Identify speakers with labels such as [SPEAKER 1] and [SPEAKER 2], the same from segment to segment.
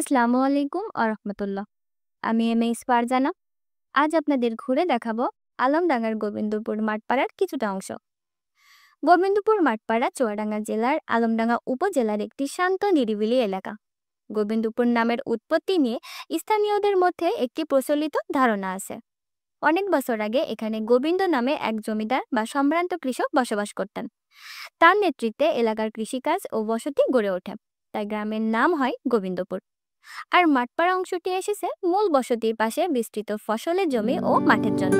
[SPEAKER 1] আসসালামু আলাইকুম রাহমাতুল্লাহ। আমি এম.এস ফারজানা। আজ আপনাদের ঘুরে দেখাবো আলমডাঙ্গার গোবিন্দপুর মাঠপাড়ার কিছুটা অংশ। গোবিন্দপুর মাঠপাড়া চুয়াডাঙ্গা জেলার আলমডাঙ্গা উপজেলার একটি শান্ত নিরিবিলি এলাকা। গোবিন্দপুর নামের উৎপত্তি নিয়ে স্থানীয়দের মধ্যে একটি প্রচলিত ধারণা আছে। অনেক বছর আগে এখানে গোবিন্দ নামে এক জমিদার বা সম্ভ্রান্ত কৃষক বসবাস করতেন। তার নেতৃত্বে এলাকার কৃষিকাজ ও বসতি গড়ে ওঠে, তাই গ্রামের নাম হয় গোবিন্দপুর। আর মাঠপাড়া অংশটি এসেছে মূল বসতির পাশে বিস্তৃত ফসলের জমি ও মাঠের জন্য।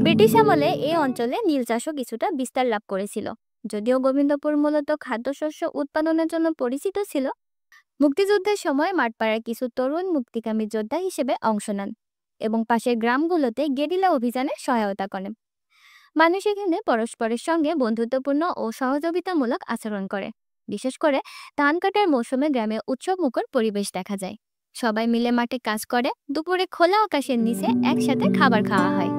[SPEAKER 1] ব্রিটিশ আমলে এই অঞ্চলে নীল চাষও কিছুটা বিস্তার লাভ করেছিল। যদিও গোবিন্দপুর মূলত খাদ্যশস্য উৎপাদনের জন্য পরিচিত ছিল, মুক্তিযুদ্ধের সময় মাঠপাড়ার কিছু তরুণ মুক্তিকামী যোদ্ধা হিসেবে অংশ নেন এবং পাশের গ্রামগুলোতে গেরিলা অভিযানে সহায়তা করেন। মানুষ এখানে পরস্পরের সঙ্গে বন্ধুত্বপূর্ণ ও সহযোগিতামূলক আচরণ করে। বিশেষ করে ধান কাটার মৌসুমে গ্রামে উৎসব মুখর পরিবেশ দেখা যায়। সবাই মিলে মাঠে কাজ করে, দুপুরে খোলা আকাশের নিচে একসাথে খাবার খাওয়া হয়।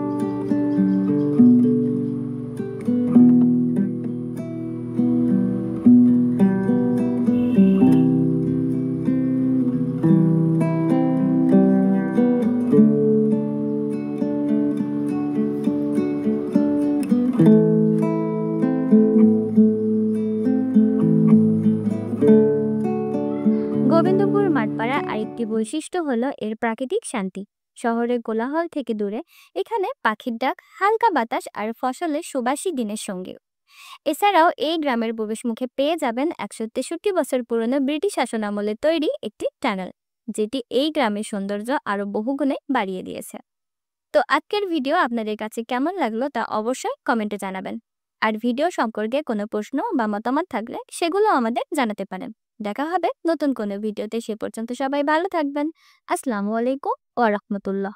[SPEAKER 1] গোবিন্দপুর মাঠপাড়ার আরেকটি বৈশিষ্ট্য হলো এর প্রাকৃতিক শান্তি। শহরের কোলাহল থেকে দূরে এখানে পাখির ডাক, হালকা বাতাস আর ফসলের সুবাসী দিনের সঙ্গে। এছাড়াও এই গ্রামের প্রবেশমুখে পেয়ে যাবেন ১৬৩ বছর পুরনো ব্রিটিশ শাসনামলে তৈরি একটি টানেল, যেটি এই গ্রামের সৌন্দর্য আরো বহুগুণে বাড়িয়ে দিয়েছে। তো আজকের ভিডিও আপনাদের কাছে কেমন লাগলো তা অবশ্যই কমেন্টে জানাবেন। আর ভিডিও সম্পর্কে কোনো প্রশ্ন বা মতামত থাকলে সেগুলো আমাদের জানাতে পারেন। দেখা হবে নতুন কোনো ভিডিওতে। সে পর্যন্ত সবাই ভালো থাকবেন। আসসালামু আলাইকুম ওয়া রাহমাতুল্লাহ।